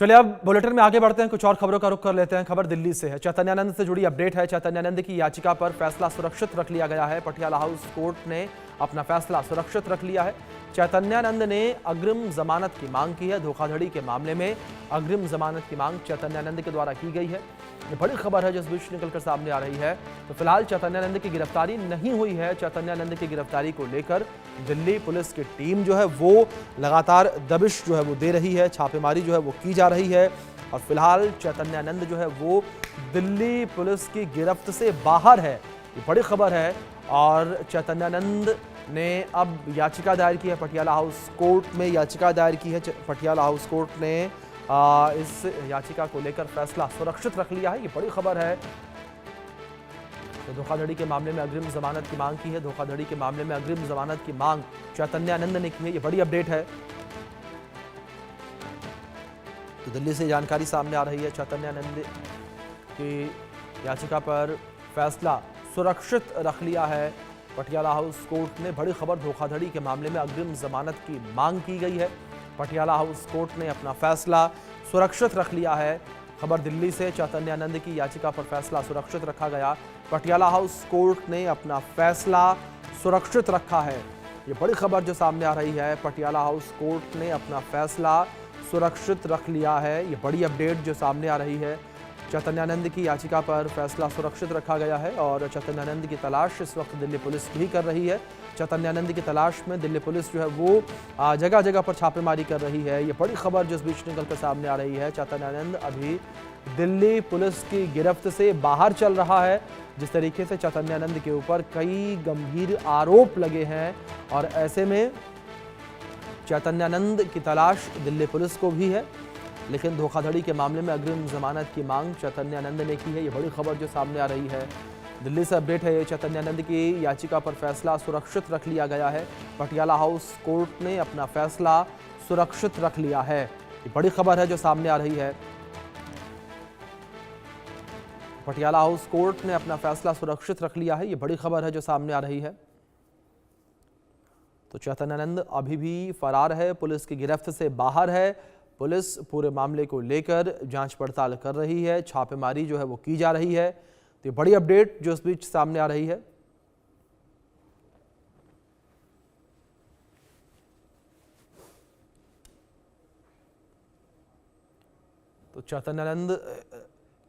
चलिए अब बुलेटिन में आगे बढ़ते हैं, कुछ और खबरों का रुख कर लेते हैं। खबर दिल्ली से है। चैतन्यानंद से जुड़ी अपडेट है। चैतन्यानंद की याचिका पर फैसला सुरक्षित रख लिया गया है। पटियाला हाउस कोर्ट ने अपना फैसला सुरक्षित रख लिया है। चैतन्यानंद ने अग्रिम जमानत की मांग की है। धोखाधड़ी के मामले में अग्रिम जमानत की मांग चैतन्यानंद के द्वारा की गई है। ये बड़ी खबर है जिस बीच निकलकर सामने आ रही है। तो फिलहाल चैतन्यानंद की गिरफ्तारी नहीं हुई है। चैतन्यानंद की गिरफ्तारी को लेकर दिल्ली पुलिस की टीम जो है वो लगातार दबिश जो है वो दे रही है, छापेमारी जो है वो की जा रही है। और फिलहाल चैतन्यानंद जो है वो दिल्ली पुलिस की गिरफ्त से बाहर है। ये बड़ी खबर है। और चैतन्यानंद ने अब याचिका दायर की है पटियाला हाउस कोर्ट में। याचिका दायर की है पटियाला हाउस कोर्ट ने। इस याचिका को लेकर फैसला सुरक्षित रख लिया है। ये बड़ी खबर है। तो धोखाधड़ी के मामले में अग्रिम जमानत की मांग की है। धोखाधड़ी के मामले में अग्रिम जमानत की मांग चैतन्यानंद ने की है। ये बड़ी अपडेट है। तो दिल्ली से जानकारी सामने आ रही है। चैतन्यानंद की याचिका पर फैसला सुरक्षित रख लिया है पटियाला हाउस कोर्ट ने। बड़ी खबर, धोखाधड़ी के मामले में अग्रिम जमानत की मांग की गई है। पटियाला हाउस कोर्ट ने अपना फैसला सुरक्षित रख लिया है। खबर दिल्ली से, चैतन्यानंद की याचिका पर फैसला सुरक्षित रखा गया। पटियाला हाउस कोर्ट ने अपना फैसला सुरक्षित रखा है। ये बड़ी खबर जो सामने आ रही है। पटियाला हाउस कोर्ट ने अपना फैसला सुरक्षित रख लिया है। ये बड़ी अपडेट जो सामने आ रही है। चैतन्यानंद की याचिका पर फैसला सुरक्षित रखा गया है। और चैतन्यानंद की तलाश इस वक्त दिल्ली पुलिस भी कर रही है। चैतन्यानंद की तलाश में दिल्ली पुलिस जो है वो जगह जगह पर छापेमारी कर रही है। ये बड़ी खबर जिस बीच निकलकर सामने आ रही है। चैतन्यानंद अभी दिल्ली पुलिस की गिरफ्त से बाहर चल रहा है। जिस तरीके से चैतन्यानंद के ऊपर कई गंभीर आरोप लगे हैं और ऐसे में चैतन्यानंद की तलाश दिल्ली पुलिस को भी है। लेकिन धोखाधड़ी के मामले में अग्रिम जमानत की मांग चैतन्यानंद ने की है। ये बड़ी खबर जो सामने आ रही है। दिल्ली से अपडेट है। चैतन्यानंद की याचिका पर फैसला सुरक्षित रख लिया गया है। पटियाला हाउस कोर्ट ने अपना फैसला सुरक्षित रख लिया है। ये बड़ी खबर है जो सामने आ रही है। पटियाला हाउस कोर्ट ने अपना फैसला सुरक्षित रख लिया है। ये बड़ी खबर है जो सामने आ रही है। तो चैतन्यानंद अभी भी फरार है, पुलिस की गिरफ्त से बाहर है। पुलिस पूरे मामले को लेकर जांच पड़ताल कर रही है, छापेमारी जो है वो की जा रही है। तो ये बड़ी अपडेट जो इस बीच सामने आ रही है। तो चैतन्यानंद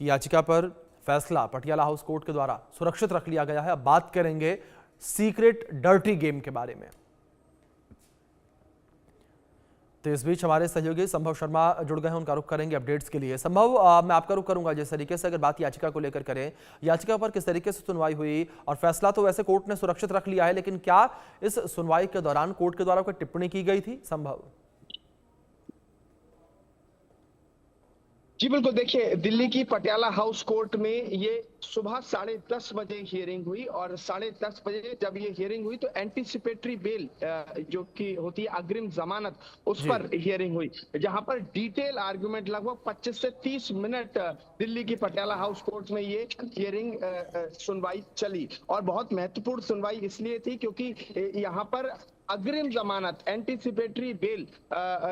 की याचिका पर फैसला पटियाला हाउस कोर्ट के द्वारा सुरक्षित रख लिया गया है। अब बात करेंगे सीक्रेट डर्टी गेम के बारे में। तो इस बीच हमारे सहयोगी संभव शर्मा जुड़ गए हैं, उनका रुख करेंगे अपडेट्स के लिए। संभव, मैं आपका रुख करूंगा। जिस तरीके से अगर बात याचिका को लेकर करें, याचिका पर किस तरीके से सुनवाई हुई और फैसला तो वैसे कोर्ट ने सुरक्षित रख लिया है, लेकिन क्या इस सुनवाई के दौरान कोर्ट के द्वारा कोई टिप्पणी की गई थी? संभव जी बिल्कुल, देखिए दिल्ली की पटियाला हाउस कोर्ट में ये सुबह 10:30 बजे हियरिंग हुई और 10:30 बजे जब ये हियरिंग हुई तो एंटीसिपेटरी बेल जो कि होती है अग्रिम जमानत, उस पर हियरिंग हुई, जहां पर डिटेल आर्गुमेंट लगभग 25 से 30 मिनट दिल्ली की पटियाला हाउस कोर्ट में ये हियरिंग सुनवाई चली। और बहुत महत्वपूर्ण सुनवाई इसलिए थी क्योंकि यहाँ पर अग्रिम जमानत एंटीसिपेटरी बेल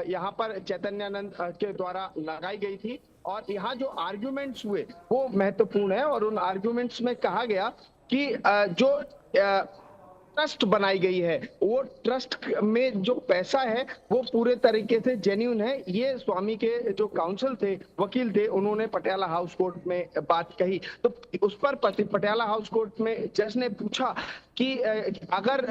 यहाँ पर चैतन्यानंद के द्वारा लगाई गई थी। और यहाँ जो आर्ग्यूमेंट्स हुए वो महत्वपूर्ण है। और उन आर्ग्यूमेंट्स में कहा गया कि जो ट्रस्ट बनाई गई है, वो ट्रस्ट में जो पैसा है वो पूरे तरीके से जेन्युइन है। ये स्वामी के जो काउंसिल थे, वकील थे, उन्होंने पटियाला हाउस कोर्ट में बात कही। तो उस पर पटियाला हाउस कोर्ट में जज ने पूछा कि अगर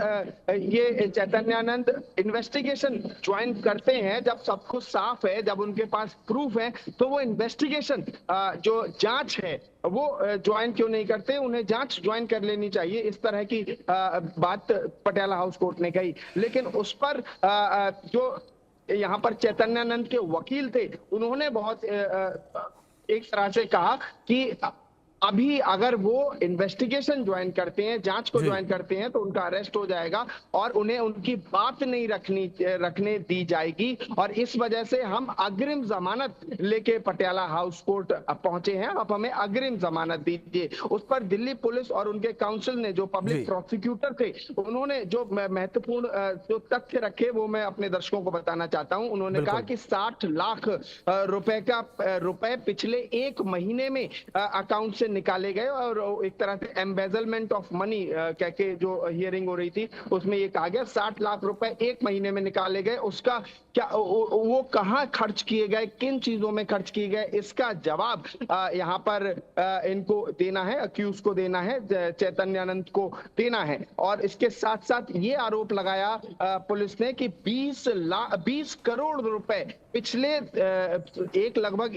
ये चैतन्यानंद इन्वेस्टिगेशन ज्वाइन करते हैं, जब सब कुछ साफ है, जब उनके पास प्रूफ है, तो वो इन्वेस्टिगेशन जो जांच है वो ज्वाइन क्यों नहीं करते? उन्हें जांच ज्वाइन कर लेनी चाहिए। इस तरह की बात पटियाला हाउस कोर्ट ने कही। लेकिन उस पर जो यहाँ पर चैतन्यानंद के वकील थे, उन्होंने बहुत एक तरह से कहा कि अभी अगर वो इन्वेस्टिगेशन ज्वाइन करते हैं, जांच को ज्वाइन करते हैं, तो उनका अरेस्ट हो जाएगा और उन्हें उनकी बात नहीं रखने दी जाएगी। और इस वजह से हम अग्रिम जमानत लेके पटियाला हाउस कोर्ट पहुंचे हैं। अब हमें अग्रिम जमानत दीजिए। उस पर दिल्ली पुलिस और उनके काउंसिल ने, जो पब्लिक प्रोसिक्यूटर थे, उन्होंने जो महत्वपूर्ण जो तथ्य रखे वो मैं अपने दर्शकों को बताना चाहता हूं। उन्होंने कहा कि 60 लाख रुपए पिछले एक महीने में अकाउंट से निकाले गए और एक तरह से एम्बेजलमेंट ऑफ मनी कह के जो हियरिंग हो रही थी उसमें ये कहा गया 60 लाख रुपए एक महीने में निकाले गए। उसका क्या वो कहाँ खर्च किए गए, किन चीजों में खर्च किए गए, इसका जवाब यहाँ पर इनको देना है, अक्यूज को देना है, चैतन्यानंद को देना है। और इसके साथ साथ ये आरोप लगाया पुलिस ने कि 20 करोड़ रुपए पिछले लगभग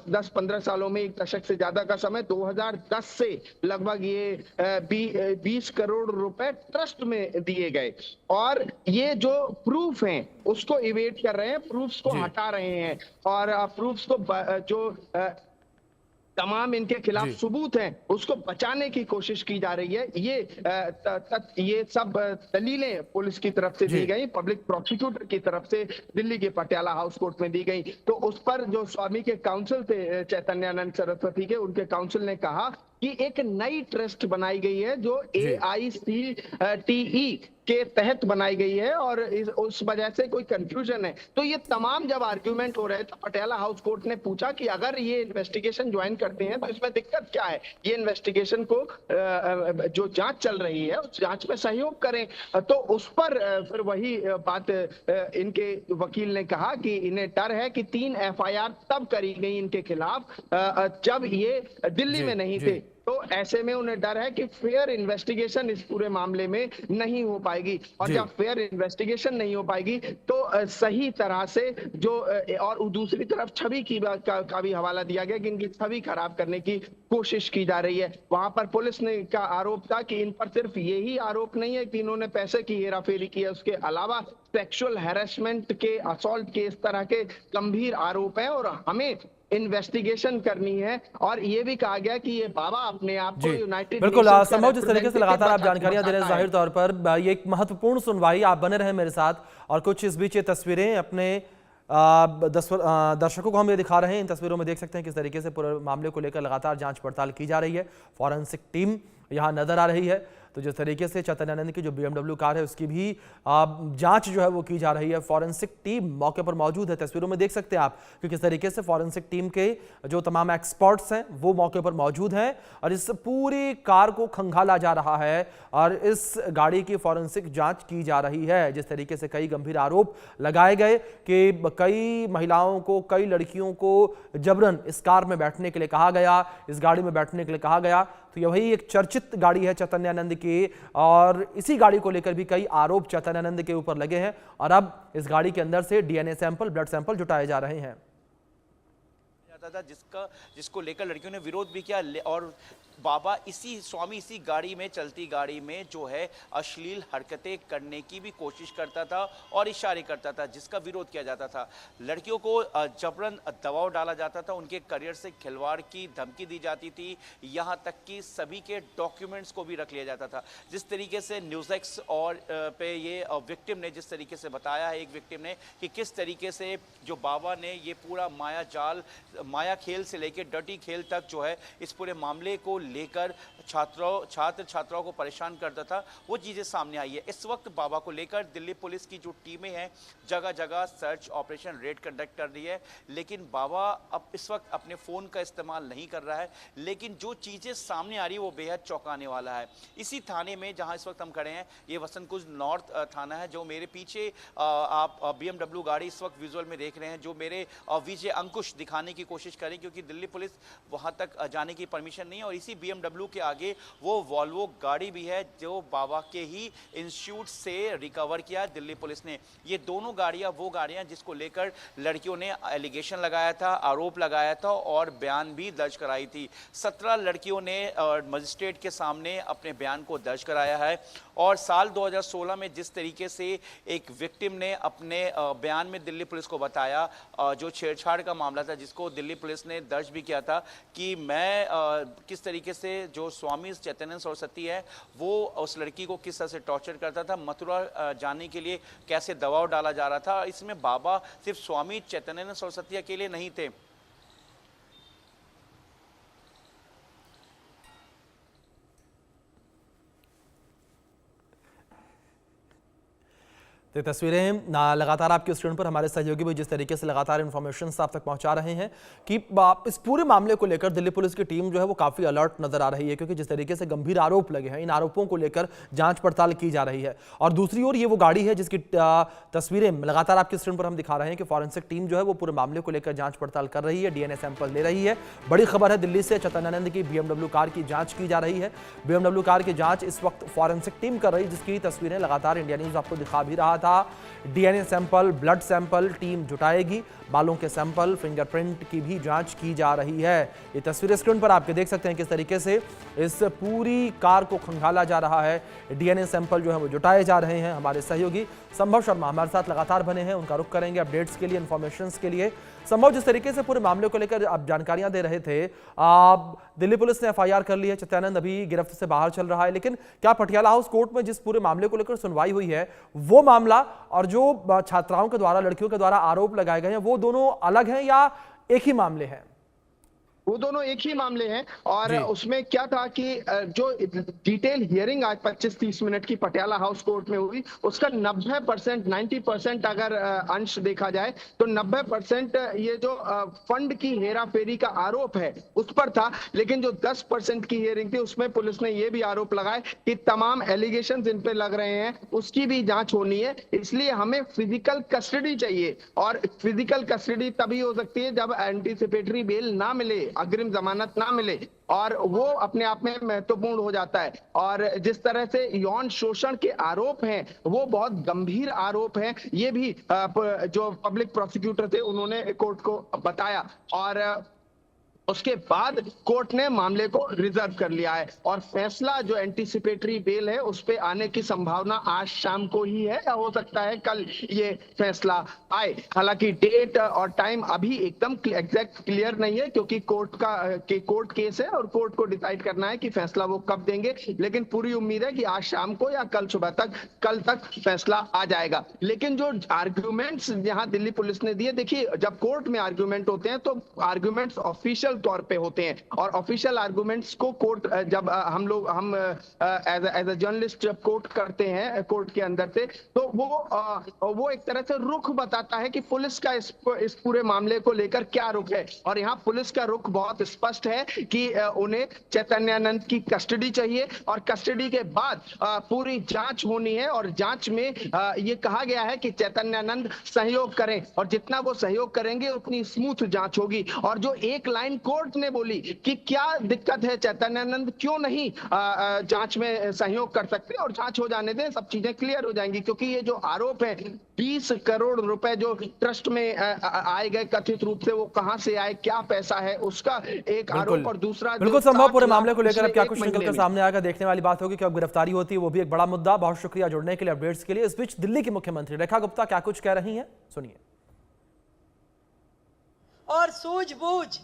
10-15 सालों में, एक दशक से ज्यादा का समय, 2010 से लगभग ये 20 करोड़ रुपए ट्रस्ट में दिए गए। और ये जो प्रूफ हैं उसको इवेट कर रहे हैं, प्रूफ्स को हटा रहे हैं और प्रूफ्स को जो तमाम इनके खिलाफ सबूत हैं उसको बचाने की कोशिश की जा रही है। ये सब दलीलें पुलिस की तरफ से दी गई, पब्लिक प्रोसिक्यूटर की तरफ से दिल्ली के पटियाला हाउस कोर्ट में दी गई। तो उस पर जो स्वामी के काउंसिल थे, चैतन्यानंद सरस्वती के, उनके काउंसिल ने कहा कि एक नई ट्रस्ट बनाई गई है जो AICTE के तहत बनाई गई है और उस वजह से कोई कंफ्यूजन है। तो ये तमाम जब आर्ग्यूमेंट हो रहे थे, पटियाला हाउस कोर्ट ने पूछा कि अगर ये इन्वेस्टिगेशन ज्वाइन करते हैं तो इसमें दिक्कत क्या है, ये इन्वेस्टिगेशन को जो जांच चल रही है उस जांच में सहयोग करें। तो उस पर फिर वही बात इनके वकील ने कहा कि इन्हें डर है कि 3 FIR तब करी गई इनके खिलाफ जब ये दिल्ली में नहीं थे। तो ऐसे में उन्हें डर है कि फेयर इन्वेस्टिगेशन इस पूरे मामले में नहीं हो पाएगी और जब फेयर इन्वेस्टिगेशन नहीं हो पाएगी तो सही तरह से जो, और दूसरी तरफ छवि का भी हवाला दिया गया कि इनकी छवि खराब करने की कोशिश की जा रही है। वहां पर पुलिस ने का आरोप था कि इन पर सिर्फ यही आरोप नहीं है कि इन्होंने पैसे की हेराफेरी की है, उसके अलावा सेक्सुअल हैरेसमेंट के, असॉल्ट के, इस तरह के गंभीर आरोप हैं और हमें इन्वेस्टिगेशन करनी है। और ये भी कहा गया कि ये बाबा अपने आप को यूनाइटेड, बिल्कुल संभव, जिस तरीके से लगातार आप जानकारियां दे रहे हैं, जाहिर तौर पर ये एक महत्वपूर्ण सुनवाई, आप बने रहे मेरे साथ। और कुछ इस बीच ये तस्वीरें अपने दर्शकों को हम ये दिखा रहे हैं। इन तस्वीरों में देख सकते हैं किस तरीके से पूरे मामले को लेकर लगातार जांच पड़ताल की जा रही है। फॉरेंसिक टीम यहाँ नजर आ रही है। तो जिस तरीके से चैतन्यानंद की जो BMW कार है उसकी भी जांच जो है वो की जा रही है। फॉरेंसिक टीम मौके पर मौजूद है, तस्वीरों में देख सकते हैं आप कि किस तरीके से फॉरेंसिक टीम के जो तमाम एक्सपर्ट्स हैं वो मौके पर मौजूद हैं और इस पूरी कार को खंगाला जा रहा है और इस गाड़ी की फॉरेंसिक जांच की जा रही है। जिस तरीके से कई गंभीर आरोप लगाए गए कि कई महिलाओं को, कई लड़कियों को जबरन इस कार में बैठने के लिए कहा गया, इस गाड़ी में बैठने के लिए कहा गया। तो यही एक चर्चित गाड़ी है चैतन्यानंद की और इसी गाड़ी को लेकर भी कई आरोप चैतन्यानंद के ऊपर लगे हैं और अब इस गाड़ी के अंदर से DNA सैंपल, ब्लड सैंपल जुटाए जा रहे हैं। था जिसको लेकर लड़कियों ने विरोध भी किया और बाबा स्वामी इसी गाड़ी में, चलती गाड़ी में जो है अश्लील हरकतें करने की भी कोशिश करता था और इशारे करता था, जिसका विरोध किया जाता था। लड़कियों को जबरन दबाव डाला जाता था, उनके करियर से खिलवाड़ की धमकी दी जाती थी, यहाँ तक कि सभी के डॉक्यूमेंट्स को भी रख लिया जाता था। जिस तरीके से न्यूज़ एक्स और पे ये विक्टिम ने जिस तरीके से बताया है, एक विक्टिम ने, कि किस तरीके से जो बाबा ने ये पूरा माया खेल से लेकर डर्टी खेल तक जो है इस पूरे मामले को लेकर छात्र छात्राओं को परेशान करता था, वो चीजें सामने आई है। इस वक्त बाबा को लेकर दिल्ली पुलिस की जो टीमें हैं जगह जगह सर्च ऑपरेशन, रेड कंडक्ट कर रही है, लेकिन बाबा अब इस वक्त अपने फोन का इस्तेमाल नहीं कर रहा है। लेकिन जो चीजें सामने आ रही है वो बेहद चौंकाने वाला है। इसी थाने में जहां इस वक्त हम खड़े हैं, ये वसंत कुंज नॉर्थ थाना है। जो मेरे पीछे आप BMW गाड़ी इस वक्त विजुअल में देख रहे हैं, जो मेरे विजय अंकुश दिखाने की कोशिश करें, क्योंकि दिल्ली पुलिस वहां तक जाने की परमिशन नहीं है। और इसी BMW के आगे वो वॉल्वो गाड़ी भी है जो बाबा के ही इंस्टीट्यूट से रिकवर किया दिल्ली पुलिस ने। ये दोनों गाड़ियां वो गाड़ियां जिसको लेकर लड़कियों ने एलिगेशन लगाया था, आरोप लगाया था और बयान भी दर्ज कराई थी। 17 लड़कियों ने मजिस्ट्रेट के सामने अपने बयान को दर्ज कराया है और साल 2016 में जिस तरीके से एक विक्टिम ने अपने बयान में दिल्ली पुलिस को बताया, जो छेड़छाड़ का मामला था जिसको दिल्ली पुलिस ने दर्ज भी किया था, कि मैं किस तरीके से जो स्वामी चैतन्यानंद सरस्वती है वो उस लड़की को किस तरह से टॉर्चर करता था, मथुरा जाने के लिए कैसे दबाव डाला जा रहा था। इसमें बाबा सिर्फ स्वामी चैतन्यानंद सरस्वती अकेले नहीं थे। तो तस्वीरें लगातार आपकी स्क्रीन पर हमारे सहयोगी भी जिस तरीके से लगातार इन्फॉर्मेशन आप तक पहुंचा रहे हैं कि इस पूरे मामले को लेकर दिल्ली पुलिस की टीम जो है वो काफ़ी अलर्ट नजर आ रही है, क्योंकि जिस तरीके से गंभीर आरोप लगे हैं, इन आरोपों को लेकर जांच पड़ताल की जा रही है। और दूसरी ओर ये वो गाड़ी है जिसकी तस्वीरें लगातार आपकी स्क्रीन पर हम दिखा रहे हैं कि फॉरेंसिक टीम जो है वो पूरे मामले को लेकर जाँच पड़ताल कर रही है, DNA सैंपल ले रही है। बड़ी खबर है दिल्ली से, चैतन्यानंद की BMW कार की जाँच की जा रही है। BMW कार की जाँच इस वक्त फॉरेंसिक टीम कर रही है, जिसकी तस्वीरें लगातार इंडिया न्यूज़ आपको दिखा भी रहा था। DNA sample, blood sample team जुटाएगी, बालों के सैंपल, फिंगरप्रिंट की भी जांच की जा रही है। ये तस्वीरें स्क्रीन पर आपके देख सकते हैं किस तरीके से इस पूरी कार को खंगाला जा रहा है। DNA सैंपल जो है वो जुटाए जा रहे हैं। हमारे सहयोगी संभव शर्मा हमारे साथ लगातार बने हैं, उनका रुख करेंगे अपडेट्स के लिए, इन्फॉर्मेशन के लिए। संभव, जिस तरीके से पूरे मामले को लेकर आप जानकारियां दे रहे थे, दिल्ली पुलिस ने FIR कर ली है, चैतन्यानंद अभी गिरफ्त से बाहर चल रहा है, लेकिन क्या पटियाला हाउस कोर्ट में जिस पूरे मामले को लेकर सुनवाई हुई है वो मामला और जो छात्राओं के द्वारा, लड़कियों के द्वारा आरोप लगाए गए हैं, वो दोनों अलग हैं या एक ही मामले हैं? वो दोनों एक ही मामले हैं। और उसमें क्या था कि जो डिटेल हियरिंग आज 25-30 मिनट की पटियाला हाउस कोर्ट में हुई, उसका 90%, 90% अगर अंश देखा जाए तो 90% ये जो फंड की हेरा फेरी का आरोप है उस पर था। लेकिन जो 10% की हियरिंग थी उसमें पुलिस ने ये भी आरोप लगाए कि तमाम एलिगेशंस इन पे लग रहे हैं उसकी भी जांच होनी है, इसलिए हमें फिजिकल कस्टडी चाहिए। और फिजिकल कस्टडी तभी हो सकती है जब एंटीसिपेटरी बेल ना मिले, अग्रिम जमानत ना मिले, और वो अपने आप में महत्वपूर्ण हो जाता है। और जिस तरह से यौन शोषण के आरोप हैं वो बहुत गंभीर आरोप हैं, ये भी जो पब्लिक प्रोसिक्यूटर थे उन्होंने कोर्ट को बताया। और उसके बाद कोर्ट ने मामले को रिजर्व कर लिया है और फैसला जो एंटीसिपेटरी बेल है उस पे आने की संभावना आज शाम को ही है, या हो सकता है कल ये फैसला आए। हालांकि डेट और टाइम अभी एकदम एग्जैक्ट क्लियर नहीं है, क्योंकि कोर्ट केस है और कोर्ट को डिसाइड करना है कि फैसला वो कब देंगे। लेकिन पूरी उम्मीद है कि आज शाम को या कल सुबह तक, कल तक फैसला आ जाएगा। लेकिन जो आर्ग्यूमेंट्स यहाँ दिल्ली पुलिस ने दिए, देखिए जब कोर्ट में आर्ग्यूमेंट होते हैं तो आर्ग्यूमेंट्स ऑफिशियल तौर पे होते हैं, और ऑफिशियल आर्गुमेंट्स को कोर्ट जब हम एज अ जर्नलिस्ट जब कोर्ट करते हैं कोर्ट के अंदर से, तो वो एक तरह से रुख बताता है कि पुलिस का इस पूरे मामले को लेकर क्या रुख है। और यहाँ पुलिस का रुख बहुत स्पष्ट है कि उन्हें चैतन्यानंद की कस्टडी चाहिए, और कस्टडी के बाद पूरी जांच होनी है। और जांच में ये कहा गया है कि चैतन्यानंद सहयोग करें, और जितना वो सहयोग करेंगे उतनी स्मूथ जांच होगी। और जो एक लाइन कोर्ट ने बोली कि क्या दिक्कत है, चैतन्यानंद क्यों नहीं जांच में सहयोग कर सकते, और जांच हो जाने दें, सब चीजें क्लियर हो जाएंगी। क्योंकि ये जो आरोप है 20 करोड़ रुपए जो ट्रस्ट में आए गए कथित रूप से, वो कहां से आए, क्या पैसा है, उसका एक आरोप। और दूसरा बिल्कुल संभव, पूरे मामले को लेकर अब क्या कुछ निकल कर सामने आएगा देखने वाली बात होगी कि अब गिरफ्तारी होती है, वो भी एक बड़ा मुद्दा। बहुत शुक्रिया जुड़ने के लिए, अपडेट्स के लिए। इस बीच दिल्ली की मुख्यमंत्री रेखा गुप्ता क्या कुछ कह रही हैं, सुनिए। और सूझबूझ